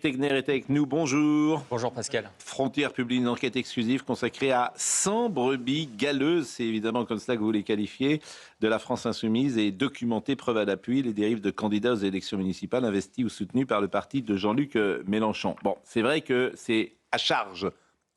Tegner est avec nous. Bonjour. Bonjour Pascal. Frontières publie une enquête exclusive consacrée à 100 brebis galeuses, c'est évidemment comme cela que vous les qualifiez, de la France insoumise et documentée, preuve à l'appui, les dérives de candidats aux élections municipales investis ou soutenus par le parti de Jean-Luc Mélenchon. Bon, c'est vrai que c'est à charge.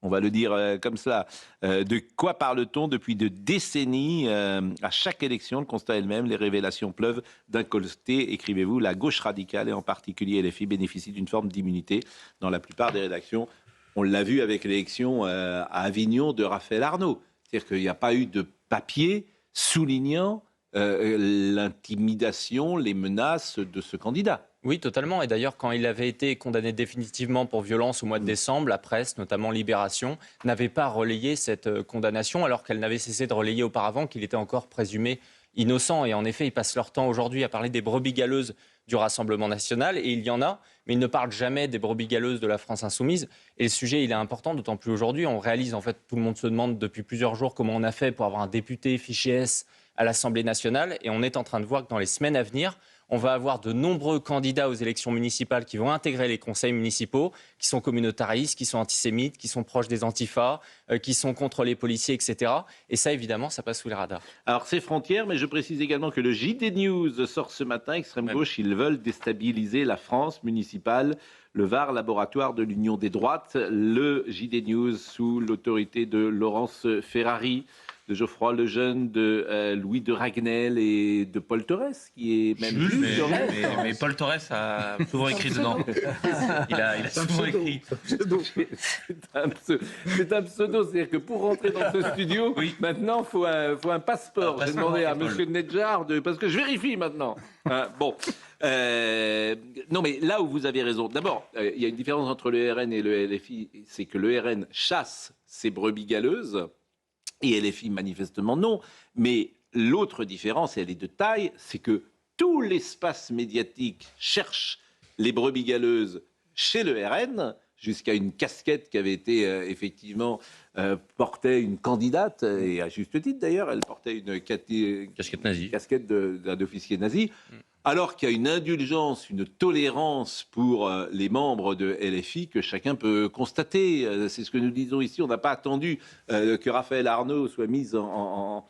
On va le dire comme cela. De quoi parle-t-on depuis de décennies à chaque élection, le constat est le même, les révélations pleuvent d'un côté, écrivez-vous, la gauche radicale et en particulier LFI bénéficie d'une forme d'immunité dans la plupart des rédactions. On l'a vu avec l'élection à Avignon de Raphaël Arnaud. C'est-à-dire qu'il n'y a pas eu de papier soulignant l'intimidation, les menaces de ce candidat. Oui, totalement. Et d'ailleurs, quand il avait été condamné définitivement pour violence au mois de décembre, la presse, notamment Libération, n'avait pas relayé cette condamnation, alors qu'elle n'avait cessé de relayer auparavant qu'il était encore présumé innocent. Et en effet, ils passent leur temps aujourd'hui à parler des brebis galeuses du Rassemblement national, et il y en a, mais ils ne parlent jamais des brebis galeuses de la France insoumise. Et le sujet, il est important, d'autant plus aujourd'hui. On réalise, en fait, tout le monde se demande depuis plusieurs jours comment on a fait pour avoir un député fiché S à l'Assemblée nationale, et on est en train de voir que dans les semaines à venir, on va avoir de nombreux candidats aux élections municipales qui vont intégrer les conseils municipaux, qui sont communautaristes, qui sont antisémites, qui sont proches des antifas, qui sont contre les policiers, etc. Et ça, évidemment, ça passe sous les radars. Alors, c'est Frontières, mais je précise également que le JD News sort ce matin. Extrême gauche, ils veulent déstabiliser la France municipale. Le Var, laboratoire de l'Union des droites. Le JD News sous l'autorité de Laurence Ferrari, de Geoffroy Lejeune, de Louis de Ragnel et de Paul Torres, qui est même mais Paul Torres a souvent écrit dedans. Il a souvent écrit. C'est un pseudo, c'est-à-dire que pour rentrer dans ce studio, maintenant, il faut un passeport. J'ai demandé à M. Nedjar, parce que je vérifie maintenant. Bon. Non, mais là où vous avez raison, d'abord, il y a une différence entre le RN et le LFI, c'est que le RN chasse ses brebis galeuses, et LFI, manifestement non. Mais l'autre différence, et elle est de taille, c'est que tout l'espace médiatique cherche les brebis galeuses chez le RN, jusqu'à une casquette qui avait été effectivement portait une candidate, et à juste titre d'ailleurs, elle portait une casquette nazie, casquette d'un officier nazi. Alors qu'il y a une indulgence, une tolérance pour les membres de LFI que chacun peut constater. C'est ce que nous disons ici. On n'a pas attendu que Raphaël Arnaud soit mis en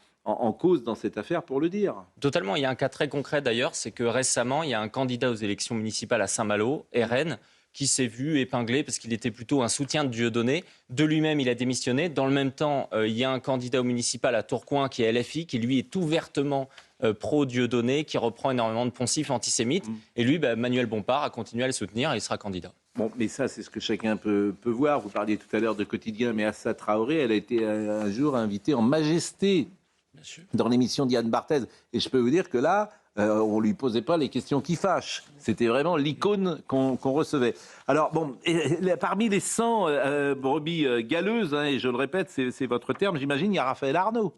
cause dans cette affaire pour le dire. Totalement. Il y a un cas très concret d'ailleurs, c'est que récemment, il y a un candidat aux élections municipales à Saint-Malo, RN, qui s'est vu épinglé parce qu'il était plutôt un soutien de Dieudonné. De lui-même, il a démissionné. Dans le même temps, il y a un candidat au municipal à Tourcoing qui est LFI, qui lui est ouvertement pro-Dieudonné, qui reprend énormément de poncifs antisémites. Et lui, Manuel Bompard, a continué à le soutenir et il sera candidat. Bon, mais ça, c'est ce que chacun peut voir. Vous parliez tout à l'heure de Quotidien, mais Assa Traoré, elle a été un jour invitée en majesté dans l'émission d'Yann Barthès. Et je peux vous dire que là, on ne lui posait pas les questions qui fâchent. C'était vraiment l'icône qu'on recevait. Alors, bon, parmi les 100 brebis galeuses, et je le répète, c'est votre terme, j'imagine, il y a Raphaël Arnaud.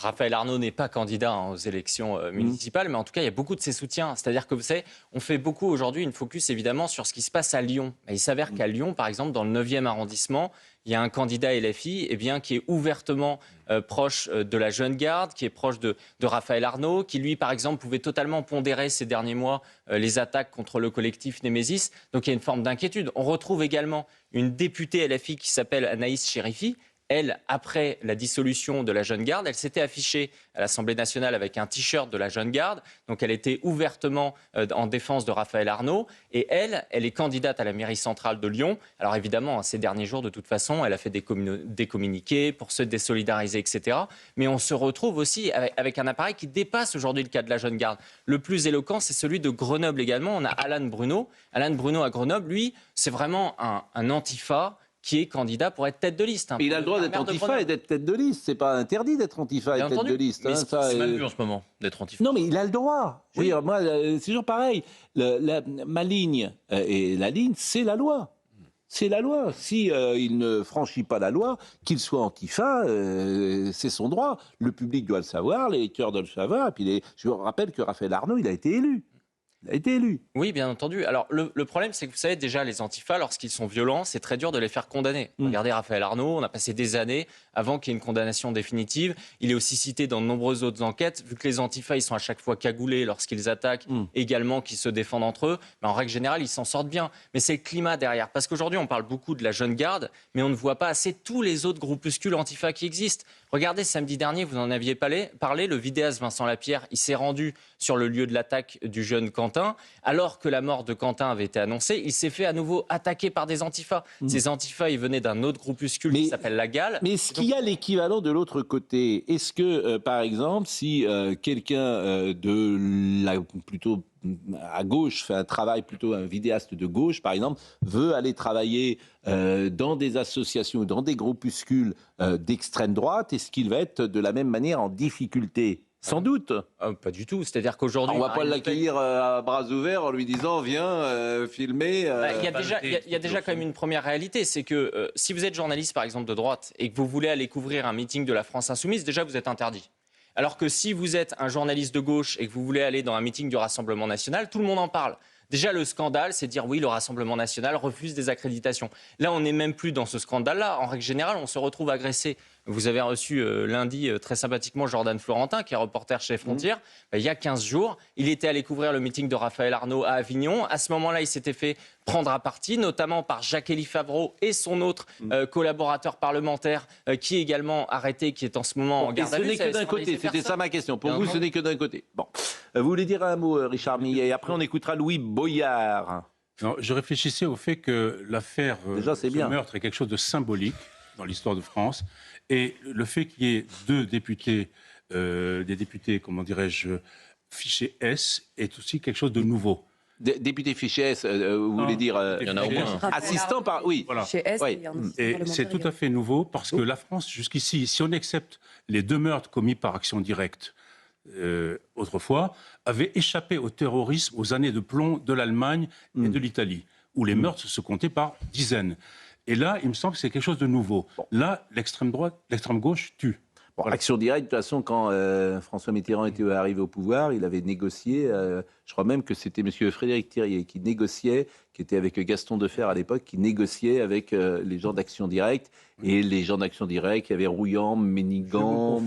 Raphaël Arnaud n'est pas candidat aux élections municipales, mais en tout cas, il y a beaucoup de ses soutiens. C'est-à-dire que, vous savez, on fait beaucoup aujourd'hui une focus évidemment sur ce qui se passe à Lyon. Et il s'avère qu'à Lyon, par exemple, dans le 9e arrondissement, il y a un candidat LFI qui est ouvertement proche de la jeune garde, qui est proche de Raphaël Arnaud, qui lui, par exemple, pouvait totalement pondérer ces derniers mois les attaques contre le collectif Némésis. Donc il y a une forme d'inquiétude. On retrouve également une députée LFI qui s'appelle Anaïs Chérifi. Elle, après la dissolution de la Jeune Garde, elle s'était affichée à l'Assemblée nationale avec un t-shirt de la Jeune Garde. Donc elle était ouvertement en défense de Raphaël Arnaud. Et elle est candidate à la mairie centrale de Lyon. Alors évidemment, ces derniers jours, de toute façon, elle a fait des communiqués pour se désolidariser, etc. Mais on se retrouve aussi avec un appareil qui dépasse aujourd'hui le cas de la Jeune Garde. Le plus éloquent, c'est celui de Grenoble également. On a Alan Bruno. Alan Bruno à Grenoble, lui, c'est vraiment un antifa qui est candidat pour être tête de liste. Il a le droit d'être antifa et d'être tête de liste. C'est pas interdit d'être antifa et tête de liste. C'est mal vu en ce moment d'être antifa. Non, mais il a le droit. Je veux dire, moi, c'est toujours pareil. Ma ligne et la ligne, c'est la loi. C'est la loi. Si il ne franchit pas la loi, qu'il soit antifa, c'est son droit. Le public doit le savoir, les lecteurs doivent le savoir. Et puis je vous rappelle que Raphaël Arnaud, il a été élu. a été élu. Oui, bien entendu. Alors, le problème, c'est que vous savez, déjà, les antifas, lorsqu'ils sont violents, c'est très dur de les faire condamner. Regardez Raphaël Arnaud, on a passé des années avant qu'il y ait une condamnation définitive. Il est aussi cité dans de nombreuses autres enquêtes. Vu que les antifas, ils sont à chaque fois cagoulés lorsqu'ils attaquent, également qu'ils se défendent entre eux, mais en règle générale, ils s'en sortent bien. Mais c'est le climat derrière. Parce qu'aujourd'hui, on parle beaucoup de la jeune garde, mais on ne voit pas assez tous les autres groupuscules antifas qui existent. Regardez, samedi dernier, vous en aviez parlé, le vidéaste Vincent Lapierre, il s'est rendu sur le lieu de l'attaque du jeune Quentin. Alors que la mort de Quentin avait été annoncée, il s'est fait à nouveau attaquer par des antifas. Ces antifas, ils venaient d'un autre groupuscule qui s'appelle la Gale. Mais est-ce qu'il y a l'équivalent de l'autre côté? Est-ce que, par exemple, si quelqu'un plutôt à gauche fait un travail, plutôt un vidéaste de gauche, par exemple, veut aller travailler dans des associations, dans des groupuscules d'extrême droite, est-ce qu'il va être de la même manière en difficulté? Sans doute. Pas du tout. C'est-à-dire qu'aujourd'hui... On ne va pas l'accueillir à bras ouverts en lui disant « Viens filmer Il y a déjà quand même une première réalité, c'est que si vous êtes journaliste, par exemple, de droite, et que vous voulez aller couvrir un meeting de la France Insoumise, déjà, vous êtes interdit. Alors que si vous êtes un journaliste de gauche et que vous voulez aller dans un meeting du Rassemblement National, tout le monde en parle. Déjà, le scandale, c'est de dire oui, le Rassemblement National refuse des accréditations. Là, on n'est même plus dans ce scandale-là. En règle générale, on se retrouve agressé. Vous avez reçu lundi très sympathiquement Jordan Florentin, qui est reporter chez Frontières. Il y a 15 jours, il était allé couvrir le meeting de Raphaël Arnaud à Avignon. À ce moment-là, il s'était fait prendre à partie, notamment par Jacques-Élie Favreau et son autre collaborateur parlementaire, qui est également arrêté, qui est en ce moment en garde à vue. Ce n'est que d'un côté, c'était ça ma question. Pour vous, ce n'est que d'un côté. Bon. Vous voulez dire un mot, Richard Millet, et après on écoutera Louis Boyard. Non, je réfléchissais au fait que l'affaire meurtre est quelque chose de symbolique dans l'histoire de France. Et le fait qu'il y ait deux députés, des députés, comment dirais-je, fichés S, est aussi quelque chose de nouveau. Député fiché S, vous voulez dire il y en a au moins. Assistant par... Oui. Voilà. Chez S, Oui. Et c'est tout à fait nouveau parce que la France, jusqu'ici, si on accepte les deux meurtres commis par action directe, autrefois, avait échappé au terrorisme aux années de plomb de l'Allemagne et de l'Italie, où les meurtres se comptaient par dizaines. Et là, il me semble que c'est quelque chose de nouveau. Là, l'extrême droite, l'extrême gauche tue. Bon, action directe, de toute façon, quand François Mitterrand était arrivé au pouvoir, il avait négocié, je crois même que c'était M. Frédéric Thirier qui négociait, qui était avec Gaston Defferre à l'époque, qui négociait avec les gens d'Action Directe. Et les gens d'Action Directe, il y avait Rouillant, Ménigon.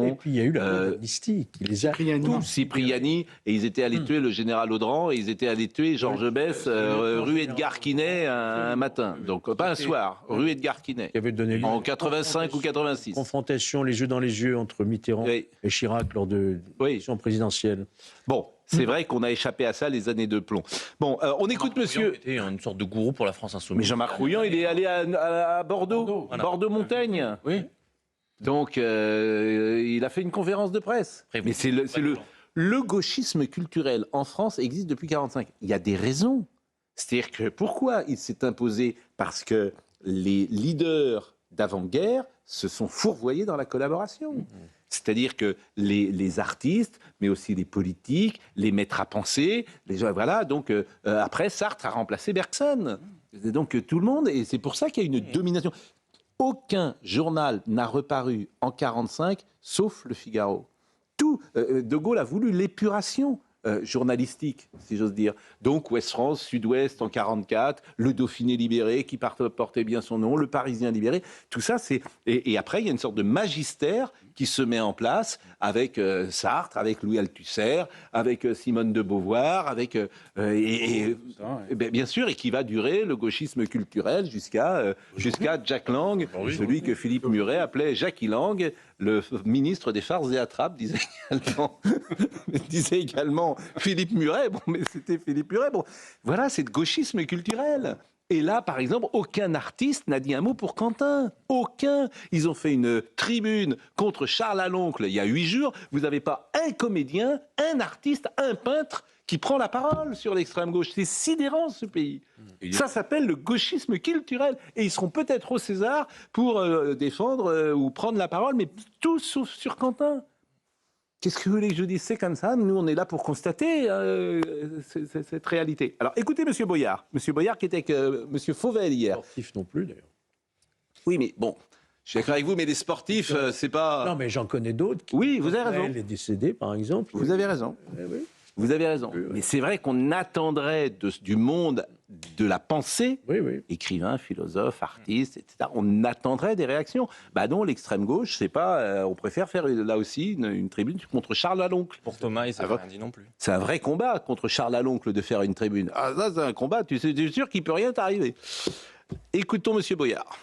Et puis il y a eu la amnistie qui les a tous, Cipriani, et ils étaient allés tuer le général Audran, et ils étaient allés tuer Georges Besse, rue Edgar Quinet, un matin. Donc pas un soir, rue Edgar Quinet. Qui avait donné lieu en 85 ou 86. Confrontation les yeux dans les yeux entre Mitterrand et Chirac lors de l'élection présidentielle. Bon, c'est vrai qu'on a échappé à ça les années de plomb. Bon, on écoute monsieur... Était une sorte de gourou pour la France Insoumise. Mais Jean-Marc Rouillant, il est allé à Bordeaux, voilà. Bordeaux-Montaigne. Oui. Donc, il a fait une conférence de presse. Mais c'est le gauchisme culturel en France existe depuis 1945. Il y a des raisons. C'est-à-dire que pourquoi il s'est imposé? Parce que les leaders d'avant-guerre se sont fourvoyés dans la collaboration. C'est-à-dire que les artistes, mais aussi les politiques, les maîtres à penser, les gens, voilà. Donc après, Sartre a remplacé Bergson. Donc tout le monde, et c'est pour ça qu'il y a une domination. Aucun journal n'a reparu en 1945, sauf Le Figaro. De Gaulle a voulu l'épuration journalistique, si j'ose dire. Donc Ouest France, Sud-Ouest en 1944, le Dauphiné libéré qui portait bien son nom, le Parisien libéré, tout ça c'est... Et après il y a une sorte de magistère qui se met en place avec Sartre, avec Louis Althusser, avec Simone de Beauvoir, avec... bien sûr, et qui va durer le gauchisme culturel jusqu'à Jack Lang, celui que Philippe Muret appelait Jackie Lang, le ministre des farces et attrapes, disait également Philippe Muret. Bon, mais c'était Philippe Muret. Bon, voilà, c'est de gauchisme culturel. Et là, par exemple, aucun artiste n'a dit un mot pour Quentin. Aucun. Ils ont fait une tribune contre Charles Aloncle il y a 8 jours. Vous n'avez pas un comédien, un artiste, un peintre qui prend la parole sur l'extrême gauche. C'est sidérant, ce pays. Ça s'appelle le gauchisme culturel. Et ils seront peut-être au César pour défendre ou prendre la parole, mais tout sauf sur Quentin. Qu'est-ce que vous voulez que je dise? C'est comme ça. Nous, on est là pour constater cette réalité. Alors, écoutez M. Boyard. M. Boyard qui était avec M. Fauvel hier. Sportif non plus, d'ailleurs. Oui, mais bon, je suis d'accord avec vous, mais les sportifs, c'est pas... Non, mais j'en connais d'autres. Oui, vous avez raison. Elle est décédée, par exemple. Vous avez raison. Oui. Vous avez raison. Oui, oui. Mais c'est vrai qu'on attendrait du monde de la pensée, écrivains, philosophes, artistes, etc. On attendrait des réactions. Bah non, l'extrême gauche, c'est pas. On préfère faire là aussi une tribune contre Charles Laloncle. Pour Thomas, il s'est rien dit non plus. C'est un vrai combat contre Charles Laloncle de faire une tribune. Ah, ça, c'est un combat. Tu es sûr qu'il peut rien t'arriver. Écoutons Monsieur Boyard.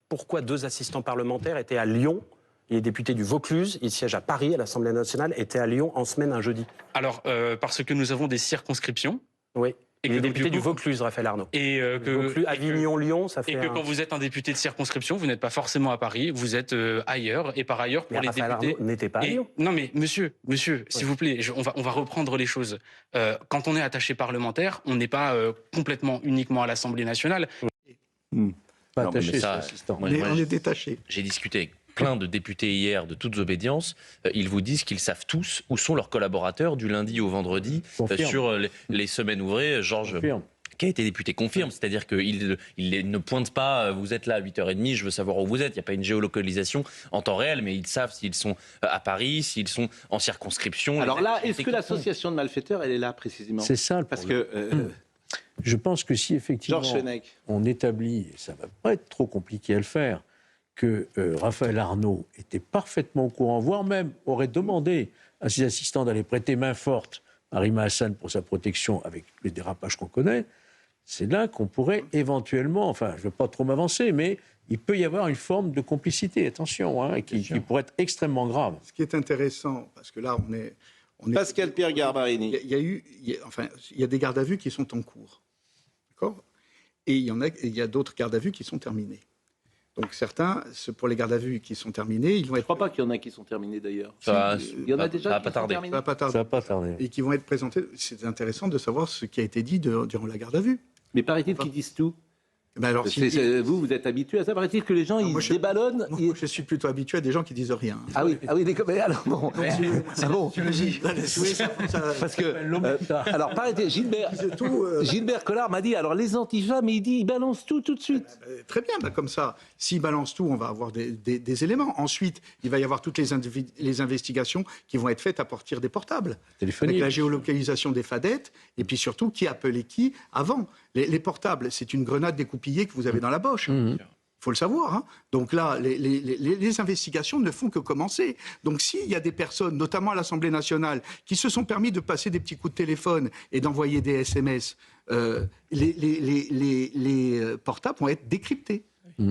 Pourquoi 2 assistants parlementaires étaient à Lyon? Il est député du Vaucluse, il siège à Paris, à l'Assemblée nationale, était à Lyon en semaine un jeudi. Alors, parce que nous avons des circonscriptions. Oui. Et Il est que donc, député du du coup, Vaucluse, Raphaël Arnaud. Et Avignon-Lyon, ça fait. Et que quand vous êtes un député de circonscription, vous n'êtes pas forcément à Paris, vous êtes ailleurs. Et par ailleurs, pour Mais les Raphaël députés. Arnaud n'était pas à Lyon. Non, mais monsieur, s'il vous plaît, on va reprendre les choses. Quand on est attaché parlementaire, on n'est pas complètement uniquement à l'Assemblée nationale. Pas Non, mais attaché, ça, cet assistant. On est détaché. J'ai discuté avec plein de députés hier de toutes obédiences. Ils vous disent qu'ils savent tous où sont leurs collaborateurs du lundi au vendredi Confirme. sur les semaines ouvrées. Georges, Confirme. qui a été député, confirme. C'est-à-dire qu'il ne pointe pas, vous êtes là à 8h30, je veux savoir où vous êtes. Il n'y a pas une géolocalisation en temps réel, mais ils savent s'ils sont à Paris, s'ils sont en circonscription. Alors là, est-ce que l'association de malfaiteurs, elle est là précisément? C'est ça le Parce problème. que Je pense que si effectivement Georges Fenech. on établit, et ça ne va pas être trop compliqué à le faire, que Raphaël Arnaud était parfaitement au courant, voire même aurait demandé à ses assistants d'aller prêter main forte à Rima Hassan pour sa protection avec les dérapages qu'on connaît, c'est là qu'on pourrait éventuellement, enfin je ne veux pas trop m'avancer, mais il peut y avoir une forme de complicité, attention, hein, qui pourrait être extrêmement grave. Ce qui est intéressant, parce que là, on est Pascal Pierre Garbarini. Il y a des gardes à vue qui sont en cours. D'accord? Et il y a d'autres gardes à vue qui sont terminés. Donc certains, pour les gardes à vue qui sont terminés, ils vont être... Je ne crois pas qu'il y en a qui sont terminés d'ailleurs. Il y en a déjà ça va qui pas sont tarder. terminés. Ça va pas tarder. Ça va pas tarder. Et qui vont être présentés. C'est intéressant de savoir ce qui a été dit durant la garde à vue. Mais paraît-il qu'ils disent tout. Ben alors, vous êtes habitué à ça. Paraît-il que les gens, ils se déballonnent. Moi, je suis plutôt habitué à des gens qui disent rien. Ah oui, mais alors bon. Ah bon. Tu le dis. Parce que, alors, paraît-il, Gilbert Collard m'a dit, alors les antifas, mais il dit, il balance tout de suite. Très bien, comme ça, s'il balance tout, on va avoir des éléments. Ensuite, il va y avoir toutes les investigations qui vont être faites à partir des portables. Téléphonique. Avec la géolocalisation des fadettes, et puis surtout, qui appelait qui avant. Les portables, c'est une grenade découpillée que vous avez dans la poche. Il faut le savoir. Hein. Donc là, les investigations ne font que commencer. Donc s'il y a des personnes, notamment à l'Assemblée nationale, qui se sont permis de passer des petits coups de téléphone et d'envoyer des SMS, les portables vont être décryptés.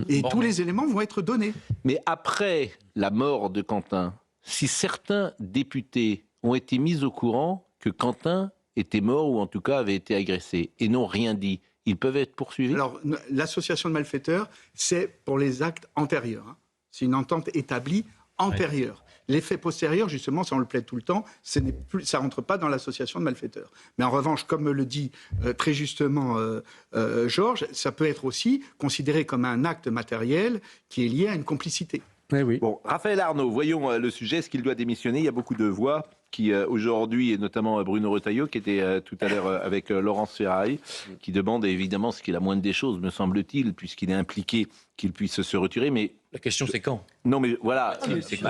Et tous les éléments vont être donnés. Mais après la mort de Quentin, si certains députés ont été mis au courant que Quentin était mort ou en tout cas avait été agressé et n'ont rien dit, ils peuvent être poursuivis? Alors, l'association de malfaiteurs, c'est pour les actes antérieurs. Hein. C'est une entente établie antérieure. Les faits postérieurs, justement, ça on le plaide tout le temps, ça ne rentre pas dans l'association de malfaiteurs. Mais en revanche, comme le dit très justement Georges, ça peut être aussi considéré comme un acte matériel qui est lié à une complicité. Eh oui. Bon, Raphaël Arnaud, voyons le sujet. Est-ce qu'il doit démissionner? Il y a beaucoup de voix qui, aujourd'hui, et notamment Bruno Retailleau, qui était tout à l'heure avec Laurence Ferrari, qui demande évidemment ce qui est la moindre des choses, me semble-t-il, puisqu'il est impliqué, qu'il puisse se retirer. Mais la question, c'est quand? Non, mais voilà,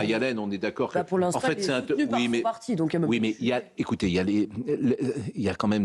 Yalène, on est d'accord. Pour l'instant, en fait, c'est un parti. Donc, oui, mais écoutez, il y a quand même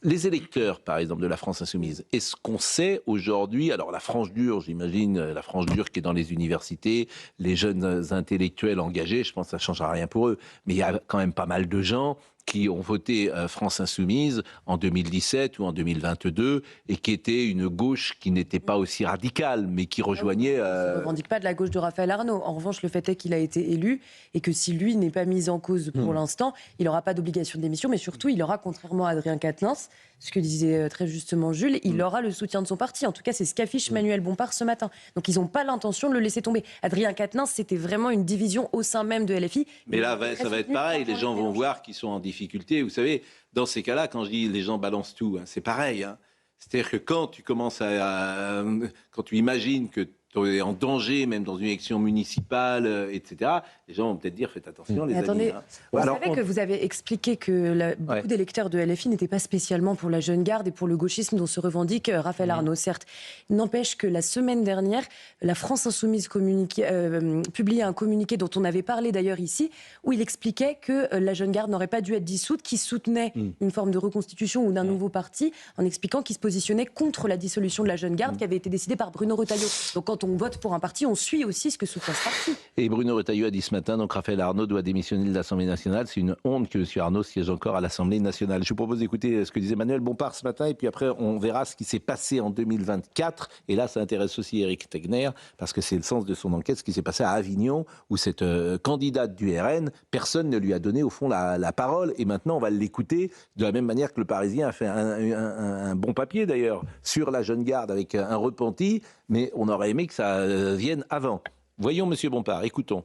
les électeurs, par exemple, de la France Insoumise. Est-ce qu'on sait aujourd'hui, alors la frange dure, j'imagine, la frange dure qui est dans les universités, les jeunes intellectuels engagés, je pense que ça ne changera rien pour eux, mais il y a quand même pas mal de gens qui ont voté France Insoumise en 2017 ou en 2022 et qui était une gauche qui n'était pas aussi radicale, mais qui rejoignait... Ça ne revendique pas de la gauche de Raphaël Arnaud. En revanche, le fait est qu'il a été élu et que si lui n'est pas mis en cause pour l'instant, il n'aura pas d'obligation de démission, mais surtout, il aura, contrairement à Adrien Quatennens, ce que disait très justement Jules, il aura le soutien de son parti. En tout cas, c'est ce qu'affiche Manuel Bompard ce matin. Donc, ils n'ont pas l'intention de le laisser tomber. Adrien Quatennens, c'était vraiment une division au sein même de LFI. Mais là, ça va être pareil. Les gens vont voir qu'ils sont en difficulté. Vous savez, dans ces cas-là, quand je dis les gens balancent tout, hein, c'est pareil. Hein. C'est-à-dire que quand tu commences quand tu imagines que est en danger, même dans une élection municipale, etc., les gens vont peut-être dire faites attention, les Mais attendez, amis. Hein. vous savez que vous avez expliqué que beaucoup d'électeurs de LFI n'étaient pas spécialement pour la jeune garde et pour le gauchisme dont se revendique Raphaël Arnaud, certes. N'empêche que la semaine dernière, la France Insoumise publiait un communiqué dont on avait parlé d'ailleurs ici, où il expliquait que la jeune garde n'aurait pas dû être dissoute, qui soutenait une forme de reconstitution ou d'un nouveau parti, en expliquant qu'il se positionnait contre la dissolution de la jeune garde qui avait été décidée par Bruno Retailleau. Donc quand on vote pour un parti, on suit aussi ce que soutient ce parti. Et Bruno Retailleau a dit ce matin, donc Raphaël Arnaud doit démissionner de l'Assemblée nationale. C'est une honte que M. Arnaud siège encore à l'Assemblée nationale. Je vous propose d'écouter ce que disait Manuel Bompard ce matin, et puis après on verra ce qui s'est passé en 2024. Et là, ça intéresse aussi Éric Tegner, parce que c'est le sens de son enquête, ce qui s'est passé à Avignon, où cette candidate du RN, personne ne lui a donné au fond la parole, et maintenant on va l'écouter de la même manière que le Parisien a fait un bon papier d'ailleurs sur la jeune garde avec un repenti, mais on aurait aimé que ça vienne avant. Voyons Monsieur Bompard, écoutons.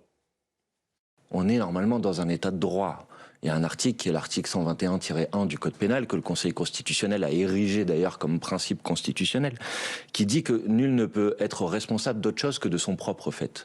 On est normalement dans un état de droit. Il y a un article qui est l'article 121-1 du Code pénal que le Conseil constitutionnel a érigé d'ailleurs comme principe constitutionnel, qui dit que nul ne peut être responsable d'autre chose que de son propre fait.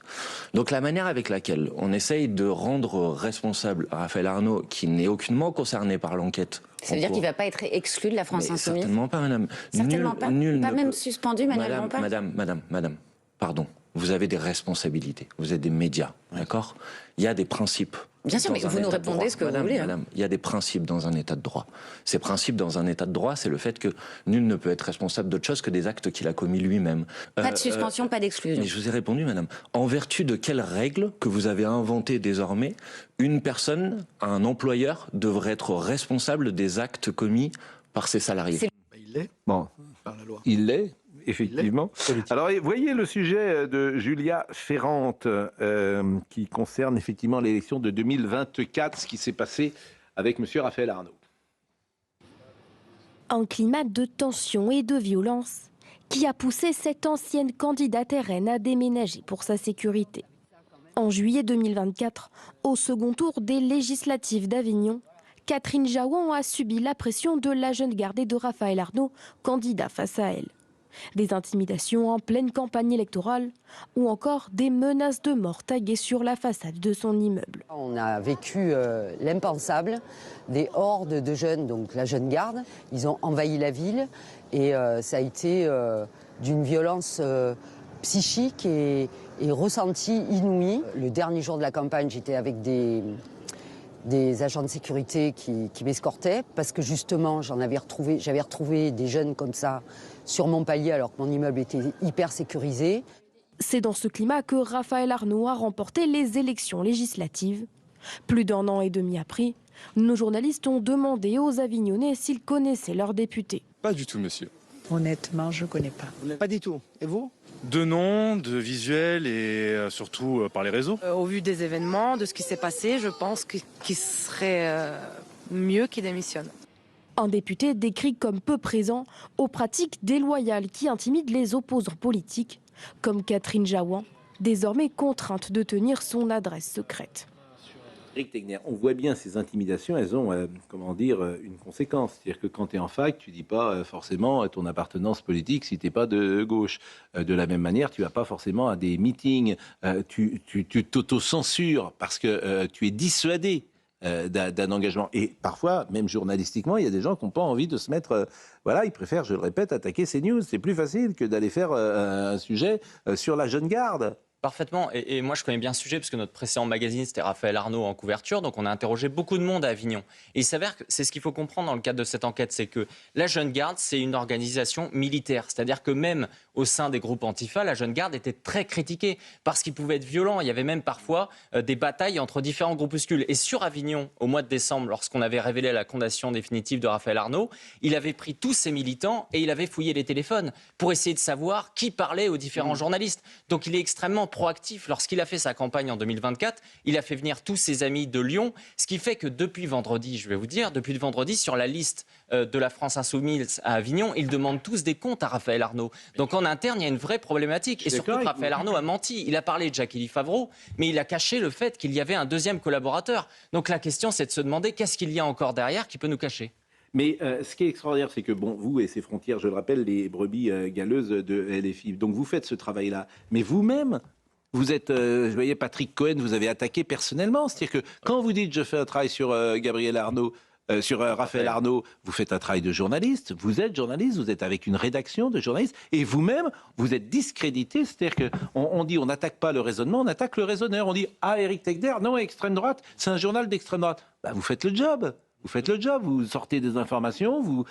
Donc la manière avec laquelle on essaye de rendre responsable Raphaël Arnaud, qui n'est aucunement concerné par l'enquête. Ça veut dire qu'il ne va pas être exclu de la France Insoumise? Certainement pas, madame. Certainement pas. Pas même suspendu, Manuel Bompard? Madame, pardon. Vous avez des responsabilités, vous êtes des médias, d'accord? Il y a des principes. Bien sûr, mais vous nous répondez ce que vous voulez. Madame, il y a des principes dans un état de droit. Ces principes dans un état de droit, c'est le fait que nul ne peut être responsable d'autre chose que des actes qu'il a commis lui-même. Pas de suspension, pas d'exclusion. Mais je vous ai répondu, madame. En vertu de quelles règles que vous avez inventées désormais, une personne, un employeur, devrait être responsable des actes commis par ses salariés? Il l'est, bon, par la loi. Il l'est. Effectivement. Alors, voyez le sujet de Julia Ferrante qui concerne effectivement l'élection de 2024, ce qui s'est passé avec M. Raphaël Arnaud. Un climat de tension et de violence qui a poussé cette ancienne candidate RN à déménager pour sa sécurité. En juillet 2024, au second tour des législatives d'Avignon, Catherine Jaouan a subi la pression de la jeune garde et de Raphaël Arnaud, candidat face à elle. Des intimidations en pleine campagne électorale ou encore des menaces de mort taguées sur la façade de son immeuble. On a vécu l'impensable, des hordes de jeunes, donc la jeune garde. Ils ont envahi la ville et ça a été d'une violence psychique et ressentie inouïe. Le dernier jour de la campagne, j'étais avec des agents de sécurité qui m'escortaient parce que justement j'avais retrouvé des jeunes comme ça sur mon palier alors que mon immeuble était hyper sécurisé. C'est dans ce climat que Raphaël Arnaud a remporté les élections législatives. Plus d'1 an et demi après, nos journalistes ont demandé aux Avignonnais s'ils connaissaient leur député. Pas du tout, monsieur. Honnêtement, je ne connais pas. Pas du tout. Et vous? De nom, de visuel et surtout par les réseaux. Au vu des événements, de ce qui s'est passé, je pense qu'il serait mieux qu'il démissionne. Un député décrit comme peu présent aux pratiques déloyales qui intimident les opposants politiques, comme Catherine Jaouan, désormais contrainte de tenir son adresse secrète. Éric Tegner, on voit bien ces intimidations, elles ont, une conséquence. C'est-à-dire que quand tu es en fac, tu ne dis pas forcément ton appartenance politique si tu n'es pas de gauche. De la même manière, tu ne vas pas forcément à des meetings, tu t'auto-censures parce que tu es dissuadé d'un engagement. Et parfois, même journalistiquement, il y a des gens qui n'ont pas envie de se mettre... ils préfèrent, je le répète, attaquer CNews. C'est plus facile que d'aller faire un sujet sur la jeune garde. Parfaitement. Et moi, je connais bien ce sujet parce que notre précédent magazine, c'était Raphaël Arnaud en couverture. Donc, on a interrogé beaucoup de monde à Avignon. Et il s'avère que c'est ce qu'il faut comprendre dans le cadre de cette enquête, c'est que la Jeune Garde, c'est une organisation militaire. C'est-à-dire que même au sein des groupes Antifa, la Jeune Garde était très critiquée parce qu'ils pouvaient être violents. Il y avait même parfois des batailles entre différents groupuscules. Et sur Avignon, au mois de décembre, lorsqu'on avait révélé la condamnation définitive de Raphaël Arnaud, il avait pris tous ses militants et il avait fouillé les téléphones pour essayer de savoir qui parlait aux différents journalistes. Donc, il est extrêmement proactif. Lorsqu'il a fait sa campagne en 2024, il a fait venir tous ses amis de Lyon, ce qui fait que depuis vendredi, depuis le vendredi, sur la liste de la France Insoumise à Avignon, ils demandent tous des comptes à Raphaël Arnaud. Donc en interne, il y a une vraie problématique. Et surtout, Raphaël Arnaud a menti. Il a parlé de Jacques-Élie Favreau, mais il a caché le fait qu'il y avait un deuxième collaborateur. Donc la question, c'est de se demander qu'est-ce qu'il y a encore derrière qui peut nous cacher. Mais ce qui est extraordinaire, c'est que, bon, vous et ces frontières, je le rappelle, les brebis galeuses de LFI, donc vous faites ce travail-là. Mais vous-même, vous êtes, je voyais Patrick Cohen, vous avez attaqué personnellement. C'est-à-dire que quand vous dites je fais un travail sur Gabriel Arnault, sur Raphaël Arnault, vous faites un travail de journaliste, vous êtes journaliste, vous êtes avec une rédaction de journalistes, et vous-même, vous êtes discrédité, c'est-à-dire qu'on dit on n'attaque pas le raisonnement, on attaque le raisonneur. On dit « Ah, Éric Tegder, non, extrême droite, c'est un journal d'extrême droite. » Bah, vous faites le job. Vous faites le job, vous sortez des informations,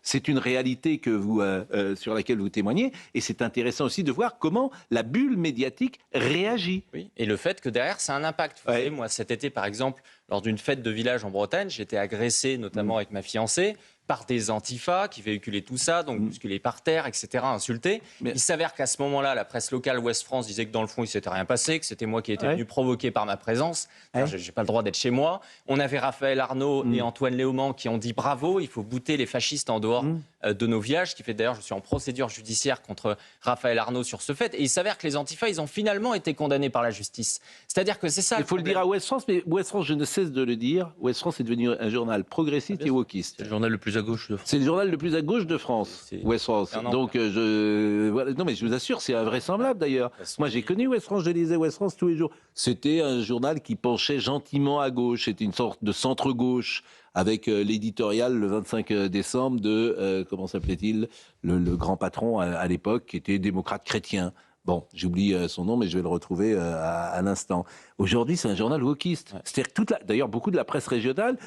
c'est une réalité que sur laquelle vous témoignez, et c'est intéressant aussi de voir comment la bulle médiatique réagit. Oui, et le fait que derrière, ça a un impact. Vous savez, moi, cet été, par exemple, lors d'une fête de village en Bretagne, j'ai été agressé, notamment avec ma fiancée, par des antifas qui véhiculaient tout ça, donc bousculés par terre, etc., insultés. Mais il s'avère qu'à ce moment-là, la presse locale Ouest France disait que dans le fond, il ne s'était rien passé, que c'était moi qui étais venu provoquer par ma présence. Enfin, je n'ai pas le droit d'être chez moi. On avait Raphaël Arnault et Antoine Léaumont qui ont dit bravo, il faut bouter les fascistes en dehors de nos villages, ce qui fait d'ailleurs, je suis en procédure judiciaire contre Raphaël Arnault sur ce fait. Et il s'avère que les antifas, ils ont finalement été condamnés par la justice. C'est-à-dire que c'est ça. Il faut le dire à Ouest France, mais Ouest France, je ne cesse de le dire, Ouest France est devenu un journal progressiste et wokiste. C'est le journal le plus à gauche de France. C'est le journal le plus à gauche de France, Ouest France. Donc, voilà. Non, mais je vous assure, c'est invraisemblable d'ailleurs. Moi, j'ai connu Ouest France, je lisais Ouest France tous les jours. C'était un journal qui penchait gentiment à gauche. C'était une sorte de centre-gauche, avec l'éditorial le 25 décembre de, comment s'appelait-il, le grand patron à l'époque, qui était démocrate chrétien. Bon, j'oublie son nom, mais je vais le retrouver à l'instant. Aujourd'hui, c'est un journal wokiste. C'est-à-dire que d'ailleurs, beaucoup de la presse régionale,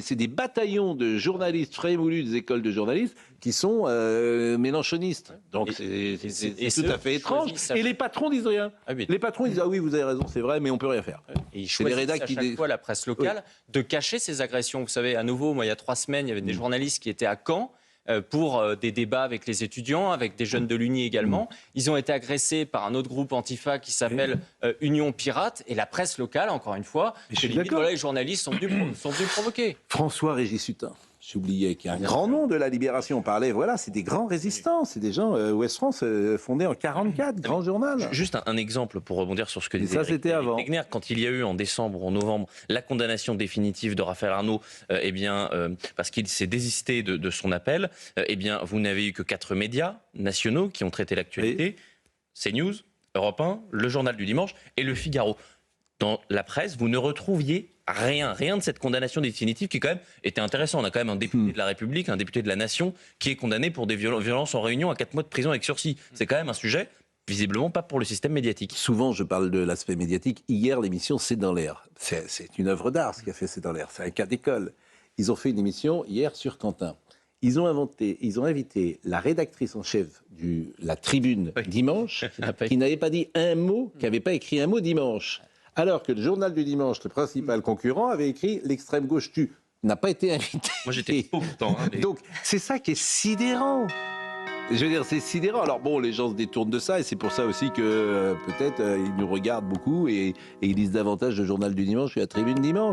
c'est des bataillons de journalistes frémoulus des écoles de journalistes qui sont mélenchonistes. Donc c'est tout à fait étrange. Et les patrons disent rien. Les patrons disent ah oui, vous avez raison, c'est vrai, mais on peut rien faire. Et ils choisissent à chaque fois la presse locale de cacher ces agressions. Vous savez, à nouveau, moi, il y a 3 semaines, il y avait des journalistes qui étaient à Caen pour des débats avec les étudiants, avec des jeunes de l'Uni également. Ils ont été agressés par un autre groupe antifa qui s'appelle Union Pirate, et la presse locale, encore une fois, les journalistes sont venus provoquer. François-Régis Hutin. J'oubliais qu'il y a un grand nom de la Libération. On parlait, voilà, c'est des grands résistants. C'est des gens, Ouest France, fondés en 44, grand journal. Juste un exemple pour rebondir sur ce que disait ça, c'était avant. Tegner. Quand il y a eu en décembre ou en novembre la condamnation définitive de Raphaël Arnault, parce qu'il s'est désisté de son appel, vous n'avez eu que 4 médias nationaux qui ont traité l'actualité. CNews, Europe 1, Le Journal du Dimanche et Le Figaro. Dans la presse, vous ne retrouviez rien de cette condamnation définitive qui quand même était intéressant. On a quand même un député de la République, un député de la Nation qui est condamné pour des violences en réunion à 4 mois de prison avec sursis. C'est quand même un sujet, visiblement pas pour le système médiatique. Souvent, je parle de l'aspect médiatique. Hier, l'émission C'est dans l'air. C'est une œuvre d'art, ce qu'a fait C'est dans l'air. C'est un cas d'école. Ils ont fait une émission hier sur Quentin. Ils ont invité la rédactrice en chef de la Tribune dimanche, qui n'avait pas dit un mot, qui n'avait pas écrit un mot dimanche. Alors que le journal du dimanche, le principal concurrent, avait écrit « L'extrême gauche tue ». N'a pas été invité. Moi, j'étais pourtant. Donc, c'est ça qui est sidérant. Je veux dire, c'est sidérant. Alors bon, les gens se détournent de ça, et c'est pour ça aussi que peut-être ils nous regardent beaucoup et ils lisent davantage le journal du dimanche que la Tribune dimanche.